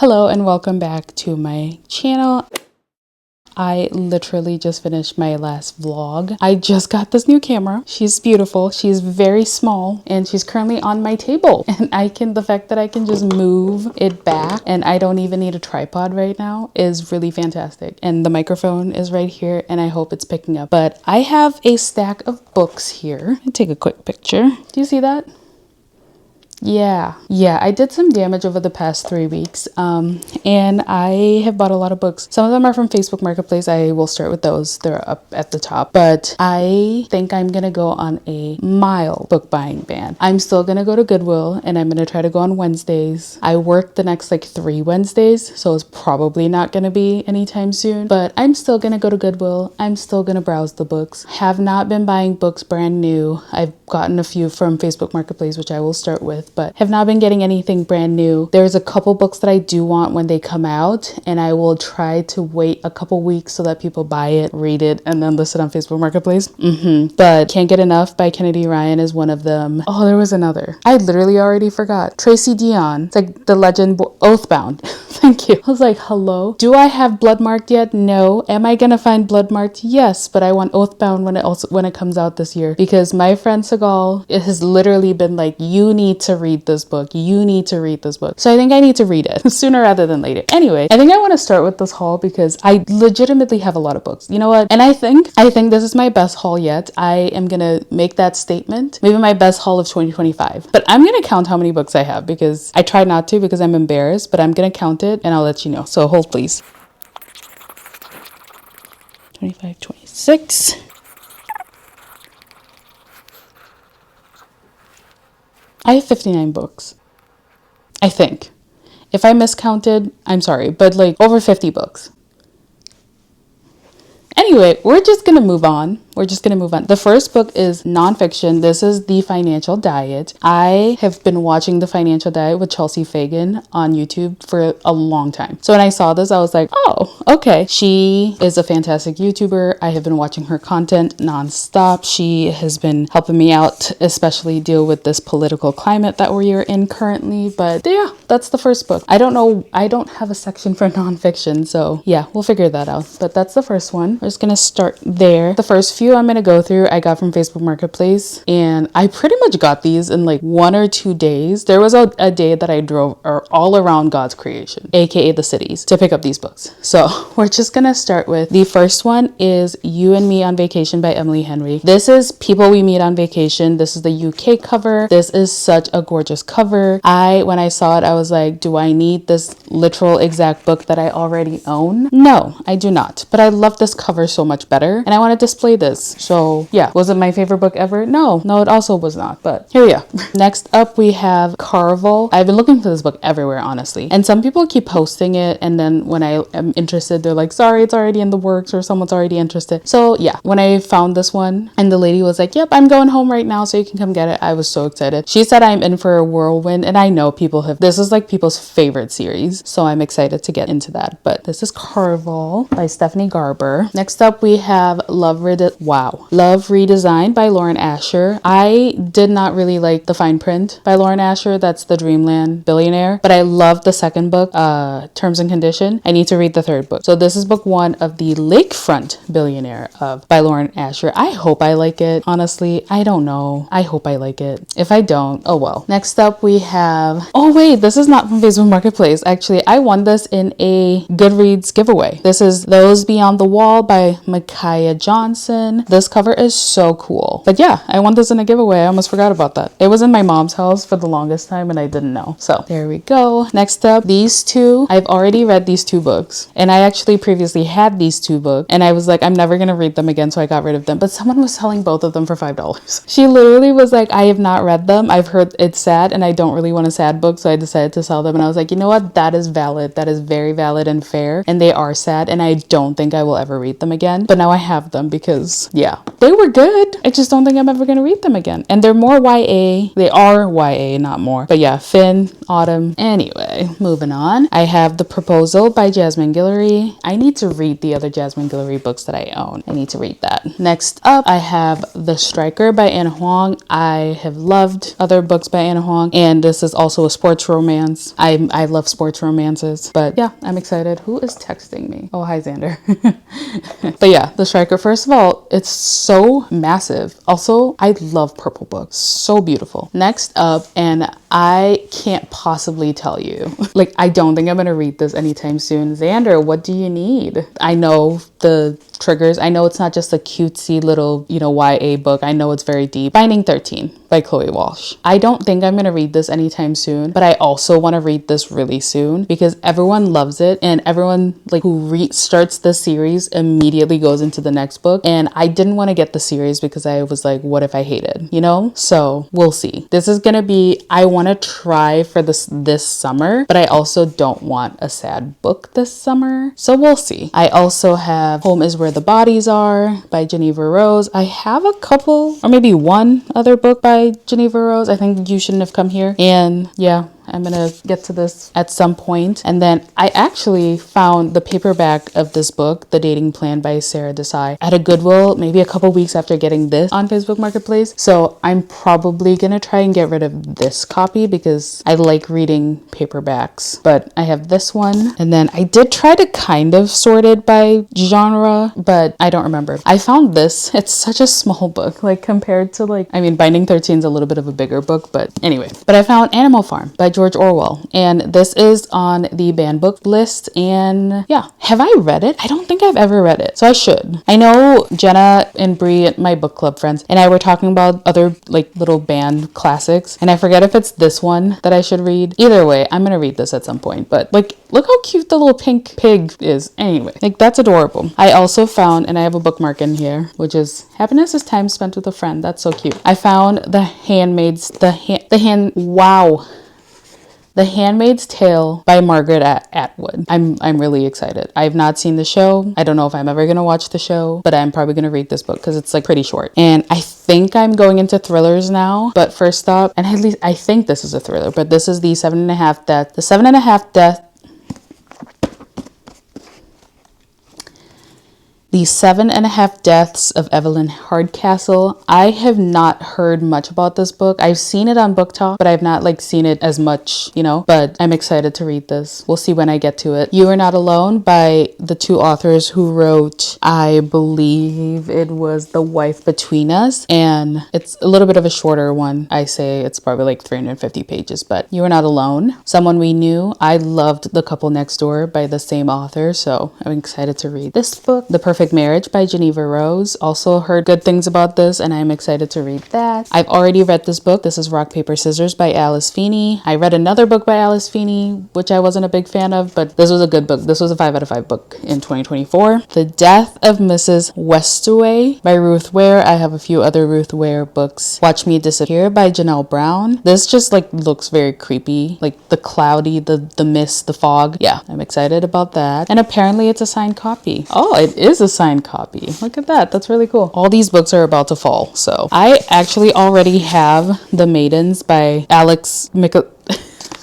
Hello and welcome back to my channel. I literally just finished my last vlog. I just got this new camera. She's beautiful. She's very small and she's currently on my table. And the fact that I can just move it back and I don't even need a tripod right now is really fantastic. And the microphone is right here and I hope it's picking up. But I have a stack of books here. I'll take a quick picture. Do you see that? Yeah, I did some damage over the past 3 weeks and I have bought a lot of books. Some of them are from Facebook Marketplace. I will start with those. They're up at the top, but I think I'm gonna go on a mild book buying ban. I'm still gonna go to Goodwill and I'm gonna try to go on Wednesdays. I work the next like 3 Wednesdays, so it's probably not gonna be anytime soon, but I'm still gonna go to Goodwill. I'm still gonna browse the books. Have not been buying books brand new. I've gotten a few from Facebook Marketplace, which I will start with, but have not been getting anything brand new. There's a couple books that I do want when they come out, and I will try to wait a couple weeks so that people buy it, read it, and then list it on Facebook Marketplace. But Can't Get Enough by Kennedy Ryan is one of them. Oh, there was another. I literally already forgot. Tracy Dion. It's like the legend Oathbound. Thank you. I was like, hello? Do I have Bloodmarked yet? No. Am I gonna find Bloodmarked? Yes, but I want Oathbound when it comes out this year, because my friend Segal has literally been like, you need to read this book. You need to read this book. So I think I need to read it sooner rather than later. Anyway, I think I want to start with this haul because I legitimately have a lot of books. You know what? And I think this is my best haul yet. I am gonna make that statement. Maybe my best haul of 2025. But I'm gonna count how many books I have because I tried not to because I'm embarrassed, but I'm gonna count it and I'll let you know. So hold please. 25, 26. I have 59 books. I think. If I miscounted, I'm sorry, but like over 50 books. Anyway, we're just gonna move on. The first book is nonfiction. This is The Financial Diet. I have been watching The Financial Diet with Chelsea Fagan on YouTube for a long time. So when I saw this, I was like, oh, okay. She is a fantastic YouTuber. I have been watching her content nonstop. She has been helping me out, especially deal with this political climate that we are in currently. But yeah, that's the first book. I don't know. I don't have a section for nonfiction. So yeah, we'll figure that out. But that's the first one. We're just gonna start there. The first few I'm gonna go through I got from Facebook Marketplace, and I pretty much got these in like 1 or 2 days. There was a day that I drove all around God's creation, aka the cities, to pick up these books. So we're just gonna start with the first one is You and Me on Vacation by Emily Henry. This is People We Meet on Vacation. This is the UK cover. This is such a gorgeous cover. When I saw it, I was like, do I need this literal exact book that I already own? No, I do not. But I love this cover so much better, and I want to display this. So yeah, was it my favorite book ever? No, it also was not, but here we are. Next up we have Carvel. I've been looking for this book everywhere, honestly, and some people keep posting it, and then when I am interested, they're like, sorry, it's already in the works, or someone's already interested. So yeah, when I found this one and the lady was like, yep, I'm going home right now so you can come get it, I was so excited. She said I'm in for a whirlwind, and I know this is like people's favorite series, so I'm excited to get into that. But this is Carvel by Stephanie Garber. Next up we have Love Redesigned by Lauren Asher. I did not really like the fine print by Lauren Asher. That's the Dreamland Billionaire, but I love the second book, Terms and Condition. I need to read the third book. So this is book 1 of the Lakefront Billionaire by Lauren Asher. I hope I like it. Honestly, I don't know. I hope I like it. If I don't, oh well. Next up we have, oh wait, this is not from Facebook Marketplace. Actually, I won this in a Goodreads giveaway. This is Those Beyond the Wall by Micaiah Johnson. This cover is so cool. But yeah, I won this in a giveaway. I almost forgot about that. It was in my mom's house for the longest time and I didn't know. So there we go. Next up, these two. I've already read these 2 books, and I actually previously had these 2 books, and I was like, I'm never gonna read them again, so I got rid of them. But someone was selling both of them for $5. She literally was like, I have not read them. I've heard it's sad and I don't really want a sad book, so I decided to sell them. And I was like, you know what? That is valid. That is very valid and fair. And they are sad, and I don't think I will ever read them again. But now I have them because because yeah, they were good. I just don't think I'm ever going to read them again. And they're more YA. They are YA, not more. But yeah, Finn, Autumn. Anyway, moving on. I have The Proposal by Jasmine Guillory. I need to read the other Jasmine Guillory books that I own. I need to read that. Next up, I have The Striker by Anna Huang. I have loved other books by Anna Huang, and this is also a sports romance. I love sports romances, but yeah, I'm excited. Who is texting me? Oh, hi, Xander. But yeah, The Striker, first of all, it's so massive. Also, I love purple books. So beautiful. Next up, and I can't possibly tell you. Like, I don't think I'm going to read this anytime soon. Xander, what do you need? I know the triggers. I know it's not just a cutesy little, YA book. I know it's very deep. Binding 13 by Chloe Walsh. I don't think I'm going to read this anytime soon, but I also want to read this really soon because everyone loves it, and everyone who starts the series immediately goes into the next book. And I didn't want to get the series because I was like, what if I hate it? So we'll see. This is going to be, I want to try for this summer, but I also don't want a sad book this summer. So we'll see. I also have Home is Where the Bodies Are by Geneva Rose. I have a couple, or maybe one other book by Geneva Rose. I think You Shouldn't Have Come Here. And yeah, I'm gonna get to this at some point. And then I actually found the paperback of this book, The Dating Plan by Sarah Desai, at a Goodwill maybe a couple weeks after getting this on Facebook Marketplace. So I'm probably gonna try and get rid of this copy because I like reading paperbacks. But I have this one, and then I did try to kind of sort it by genre, but I don't remember. I found this. It's such a small book, compared to Binding 13 is a little bit of a bigger book, but anyway. But I found Animal Farm by George Orwell, and this is on the banned book list. And yeah, have I read it? I don't think I've ever read it, so I should. I know Jenna and Bree, my book club friends, and I were talking about other little banned classics, and I forget if it's this one that I should read. Either way, I'm gonna read this at some point. But look how cute the little pink pig is. Anyway, that's adorable. I also found, and I have a bookmark in here, which is Happiness is Time Spent with a Friend. That's so cute. I found The Handmaid's Tale by Margaret Atwood. I'm really excited. I have not seen the show. I don't know if I'm ever going to watch the show, but I'm probably going to read this book because it's pretty short. And I think I'm going into thrillers now, but first up, and at least I think this is a thriller, but this is The 7.5 Deaths. The 7.5 Deaths of Evelyn Hardcastle. I have not heard much about this book. I've seen it on Book Talk, but I've not seen it as much, but I'm excited to read this. We'll see when I get to it. You Are Not Alone by the two authors who wrote, I believe it was The Wife Between Us, and it's a little bit of a shorter one. I say it's probably 350 pages, but You Are Not Alone. Someone We Knew. I loved The Couple Next Door by the same author, so I'm excited to read this book. The Perfect Marriage by Geneva Rose. Also heard good things about this, and I'm excited to read that. I've already read this book. This is Rock, Paper, Scissors by Alice Feeney. I read another book by Alice Feeney, which I wasn't a big fan of, but this was a good book. This was a 5 out of 5 book in 2024. The Death of Mrs. Westaway by Ruth Ware. I have a few other Ruth Ware books. Watch Me Disappear by Janelle Brown. This just looks very creepy, the cloudy, the mist, the fog. Yeah, I'm excited about that. And apparently it's a signed copy. Oh, it is a signed copy. Look at that. That's really cool. All these books are about to fall. So I actually already have The Maidens by Alex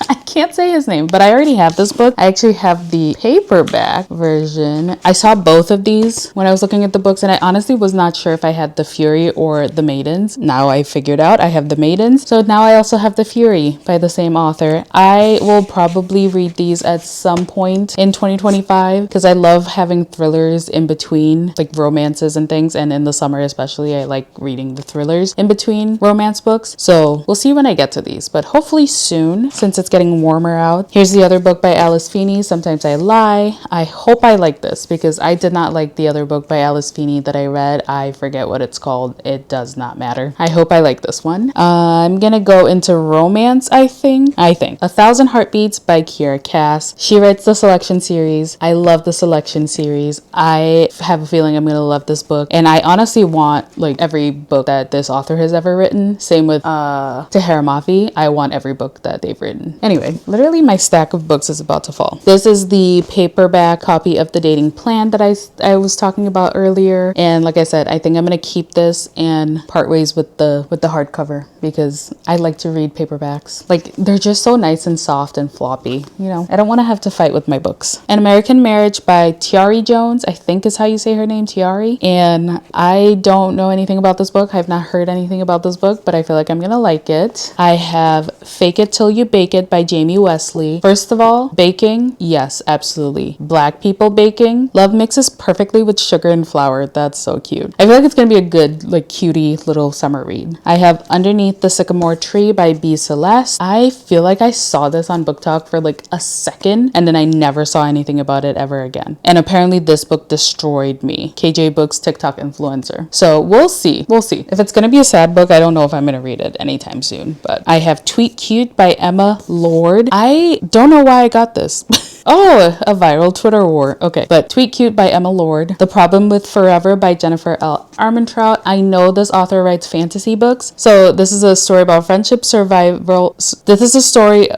I can't say his name, but I already have this book. I actually have the paperback version. I saw both of these when I was looking at the books, and I honestly was not sure if I had The Fury or The Maidens. Now I figured out I have The Maidens. So now I also have The Fury by the same author. I will probably read these at some point in 2025 because I love having thrillers in between, romances and things. And in the summer especially, I like reading the thrillers in between romance books. So we'll see when I get to these, but hopefully soon, since it's getting warmer out. Here's the other book by Alice Feeney, Sometimes I Lie. I hope I like this because I did not like the other book by Alice Feeney that I read. I forget what it's called. It does not matter. I hope I like this one. I'm gonna go into romance, I think. 1,000 Heartbeats by Kiera Cass. She writes the Selection series. I love the Selection series. I have a feeling I'm gonna love this book, and I honestly want every book that this author has ever written. Same with Tahara Mafi. I want every book that they've written Anyway, literally my stack of books is about to fall. This is the paperback copy of The Dating Plan that I was talking about earlier. And like I said, I think I'm going to keep this and part ways with the hardcover because I like to read paperbacks. Like, they're just so nice and soft and floppy. You know, I don't want to have to fight with my books. An American Marriage by Tiari Jones, I think is how you say her name, Tiari. And I don't know anything about this book. I've not heard anything about this book, but I feel like I'm going to like it. I have Fake It Till You Bake It by Jamie Wesley. First of all, baking, yes, absolutely. Black people baking. Love mixes perfectly with sugar and flour. That's so cute. I feel like it's going to be a good, like, cutie little summer read. I have Underneath the Sycamore Tree by B. Celeste. I feel like I saw this on Book Talk for like a second and then I never saw anything about it ever again. And apparently this book destroyed me. KJ Books TikTok influencer. So we'll see. We'll see. If it's going to be a sad book, I don't know if I'm going to read it anytime soon. But I have Tweet Cute by Emma Lord. I don't know why I got this. Oh, a viral Twitter war. Okay. But Tweet Cute by Emma Lord. The Problem with Forever by Jennifer L. Armentrout. I know this author writes fantasy books. So this is a story about friendship, survival. This is a story...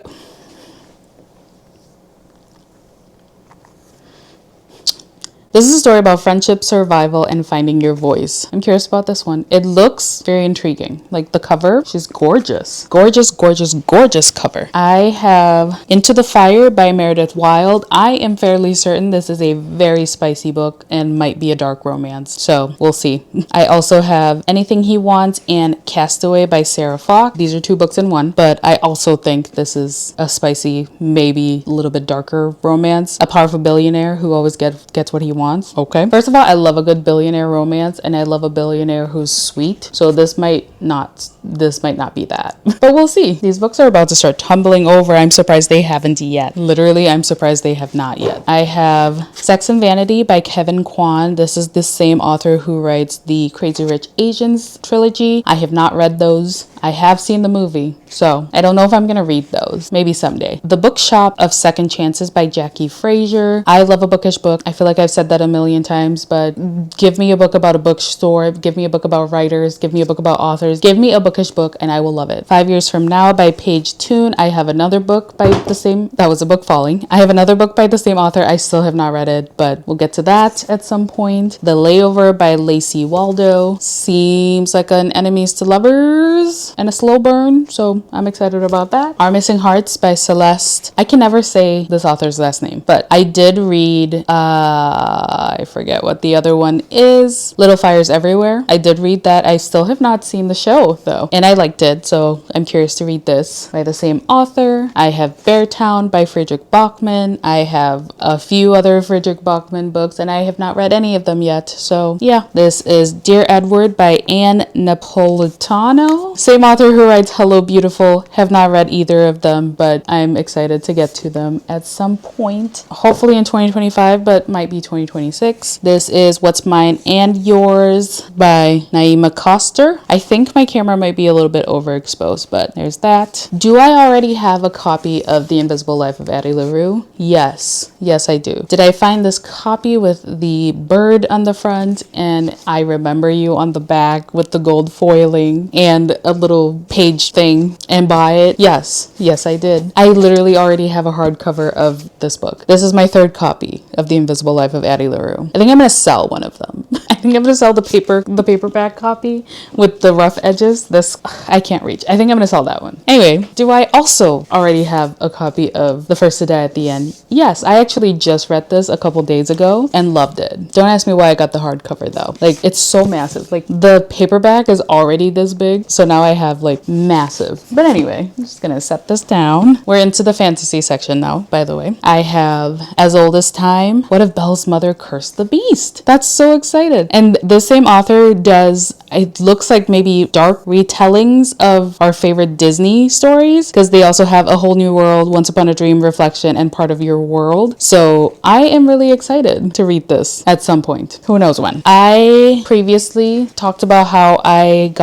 This is a story about friendship, survival, and finding your voice. I'm curious about this one. It looks very intriguing. Like the cover, she's gorgeous. Gorgeous, gorgeous, gorgeous cover. I have Into the Fire by Meredith Wild. I am fairly certain this is a very spicy book and might be a dark romance. So we'll see. I also have Anything He Wants and Castaway by Sarah Falk. These are 2 books in one, but I also think this is a spicy, maybe a little bit darker romance. A powerful billionaire who always gets what he wants. Okay. First of all, I love a good billionaire romance and I love a billionaire who's sweet. So this might not be that. But we'll see. These books are about to start tumbling over. I'm surprised they haven't yet. Literally, I'm surprised they have not yet. I have Sex and Vanity by Kevin Kwan. This is the same author who writes the Crazy Rich Asians trilogy. I have not read those. I have seen the movie, so I don't know if I'm going to read those. Maybe someday. The Bookshop of Second Chances by Jackie Frazier. I love a bookish book. I feel like I've said that a million times, but give me a book about a bookstore. Give me a book about writers. Give me a book about authors. Give me a bookish book and I will love it. 5 Years From Now by Paige Toon. I have another book by the same... That was a book falling. I have another book by the same author. I still have not read it, but we'll get to that at some point. The Layover by Lacey Waldo. Seems like an enemies to lovers and a slow burn, so I'm excited about that. Our Missing Hearts by Celeste. I can never say this author's last name, but I did read I forget what the other one is. Little Fires Everywhere. I did read that. I still have not seen the show though, and I liked it, so I'm curious to read this by the same author. I have Beartown by Frederick Bachman. I have a few other Frederick Bachman books and I have not read any of them yet, so yeah. This is Dear Edward by Anne Napolitano. Same author who writes Hello Beautiful. Have not read either of them, but I'm excited to get to them at some point. Hopefully in 2025, but might be 2026. This is What's Mine and Yours by Naima Koster. I think my camera might be a little bit overexposed, but there's that. Do I already have a copy of The Invisible Life of Addie LaRue? Yes. Yes, I do. Did I find this copy with the bird on the front and I Remember You on the back with the gold foiling and a little page thing and buy it? Yes. Yes, I did. I literally already have a hardcover of this book. This is my 3rd copy of The Invisible Life of Addie LaRue. I think I'm going to sell one of them. I think I'm going to sell the paperback copy with the rough edges. This, I can't reach. I think I'm going to sell that one. Anyway, do I also already have a copy of The First to Die at the End? Yes, I actually just read this a couple days ago and loved it. Don't ask me why I got the hardcover though. Like, it's so massive. Like, the paperback is already this big, so now I have like massive. But anyway, I'm just gonna set this down. We're into the fantasy section now, by the way. I have As Old as Time. What if Belle's mother cursed the beast? That's so excited. And the same author does, it looks like maybe dark retellings of our favorite Disney stories, because they also have A Whole New World, Once Upon a Dream, Reflection, and Part of Your World. So I am really excited to read this at some point. Who knows when. I previously talked about how I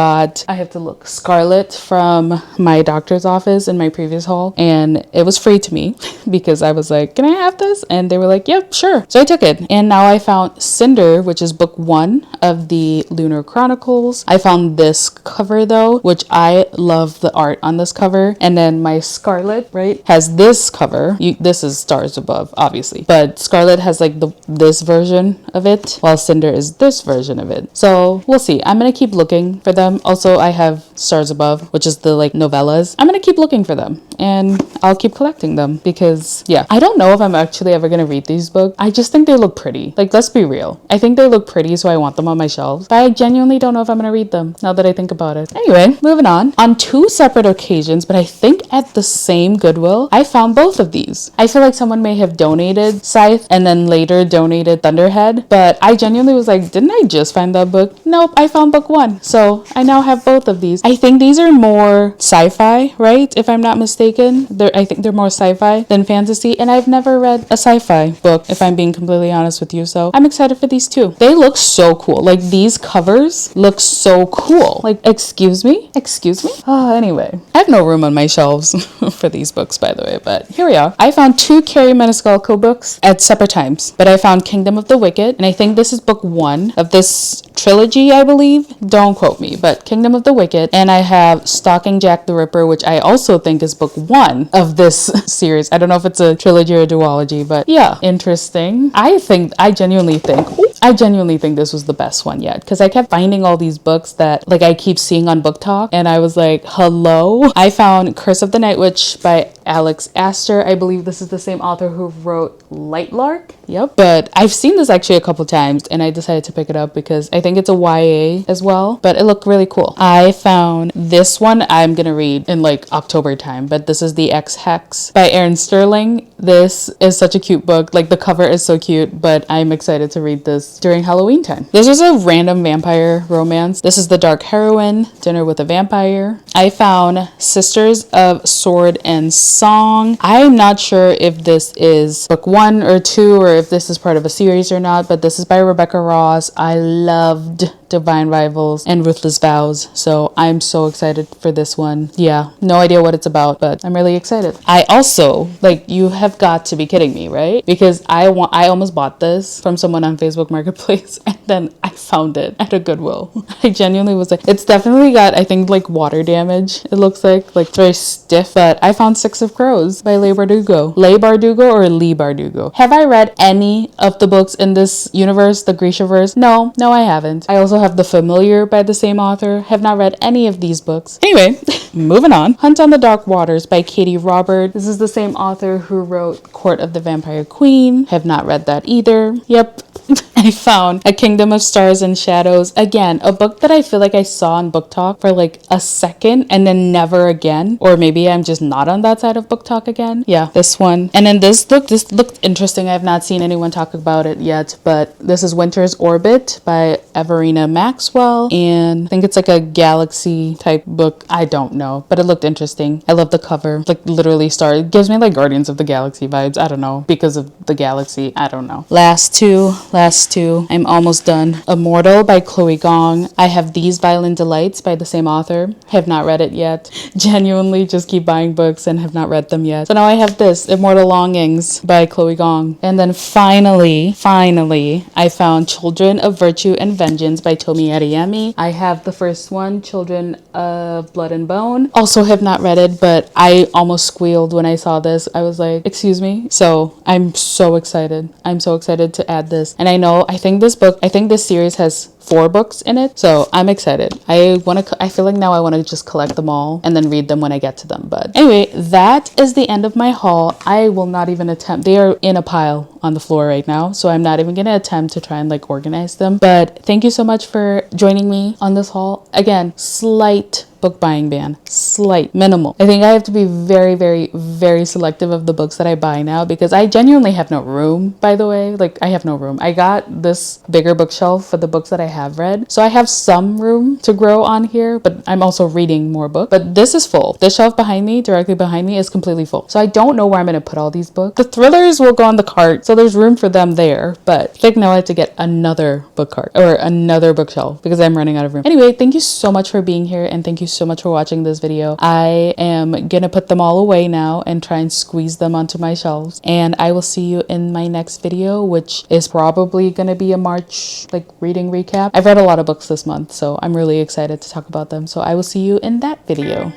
have to look, Scarlet from my doctor's office in my previous haul, and it was free to me because I was like, can I have this? And they were like, yep, sure. So I took it, and now I found Cinder, which is book 1 of the Lunar Chronicles. musicals. I found this cover though, which I love the art on this cover. And then my Scarlet, right, has this cover. This is Stars Above, obviously, but Scarlet has like this version of it, while Cinder is this version of it. So we'll see. I'm gonna keep looking for them. Also, I have Stars Above, which is the like novellas. I'm gonna keep looking for them, and I'll keep collecting them because yeah, I don't know if I'm actually ever gonna read these books. I just think they look pretty. Like, let's be real. I think they look pretty, so I want them on my shelves. But I genuinely don't know if I'm gonna read them now that I think about it. Anyway, moving on. On two separate occasions, but I think at the same Goodwill, I found both of these. I feel like someone may have donated Scythe and then later donated Thunderhead, but I genuinely was like, didn't I just find that book? Nope, I found book one. So I now have both of these. I think these are more sci-fi, right? If I'm not mistaken. I think they're more sci-fi than fantasy, and I've never read a sci-fi book, if I'm being completely honest with you. So I'm excited for these too. They look so cool. Like, these covers look so cool. Like, excuse me? Oh, anyway. I have no room on my shelves for these books, by the way, but here we are. I found two Carrie Maniscalco books at separate times, but I found Kingdom of the Wicked, and I think this is book one of this trilogy, I believe. Don't quote me, but Kingdom of the Wicked. And I have Stalking Jack the Ripper, which I also think is book one of this series. I don't know if it's a trilogy or a duology, but yeah, interesting. I genuinely think this was the best one yet, because I kept finding all these books that like I keep seeing on Book Talk, and I was like, hello. I found Curse of the Night Witch by Alex Astor. I believe this is the same author who wrote Lightlark. Yep. But I've seen this actually a couple times, and I decided to pick it up because I think it's a YA as well, but it looked really cool. I found this one I'm gonna read in like October time, but this is The X-Hex by Aaron Sterling. This is such a cute book. Like, the cover is so cute, but I'm excited to read this during Halloween time. This is a random vampire romance. This is The Dark Heroine, Dinner with a Vampire. I found Sisters of Sword and Song. I'm not sure if this is book one or two, or if this is part of a series or not, but this is by Rebecca Ross. I loved Divine Rivals and Ruthless Vows, so I'm so excited for this one. Yeah, no idea what it's about, but I'm really excited. I also, like, you have got to be kidding me, right? Because I almost bought this from someone on Facebook Marketplace, and then I found it at a Goodwill. I genuinely was like, it's definitely got, I think, like water damage. It looks like it's very stiff, but I found Six of Crows by Leigh Bardugo. Leigh Bardugo. Have I read any of the books in this universe, the Grishaverse? No, I haven't. I also have The Familiar by the same author. Have not read any of these books. Anyway, moving on. Hunt on the Dark Waters by Katie Robert. This is the same author who wrote Court of the Vampire Queen. Have not read that either. Yep. I found A Kingdom of Stars and Shadows. Again, a book that I feel like I saw on Book Talk for like a second and then never again. Or maybe I'm just not on that side of Book Talk again. Yeah, this one. And then this looked interesting. I have not seen anyone talk about it yet, but this is Winter's Orbit by Everina Maxwell. And I think it's like a galaxy type book. I don't know, but it looked interesting. I love the cover. Like, literally it gives me like Guardians of the Galaxy vibes. I don't know, because of the galaxy. I don't know. Last two. I'm almost done. Immortal by Chloe Gong. I have These Violent Delights by the same author. Have not read it yet. Genuinely just keep buying books and have not read them yet. So now I have this, Immortal Longings by Chloe Gong. And then finally, I found Children of Virtue and Vengeance by Tomi Adeyemi. I have the first one, Children of Blood and Bone. Also have not read it, but I almost squealed when I saw this. I was like, excuse me? So I'm so excited. I'm so excited to add this. And I think this series has 4 books in it, so I'm excited. I feel like now I want to just collect them all and then read them when I get to them. But anyway, that is the end of my haul. I will not even attempt. They are in a pile on the floor right now, so I'm not even gonna attempt to try and like organize them. But thank you so much for joining me on this haul. Again, slight book buying ban, minimal. I think I have to be very, very, very selective of the books that I buy now, because I genuinely have no room, by the way. Like, I have no room. I got this bigger bookshelf for the books that I have read, so I have some room to grow on here, but I'm also reading more books. But this is full. This shelf directly behind me is completely full, so I don't know where I'm gonna put all these books. The thrillers will go on the cart, so there's room for them there, but I think now I have to get another book cart or another bookshelf because I'm running out of room. Anyway, thank you so much for being here, and thank you so much for watching this video. I am gonna put them all away now and try and squeeze them onto my shelves. And I will see you in my next video, which is probably gonna be a March like reading recap. I've read a lot of books this month, so I'm really excited to talk about them. So I will see you in that video.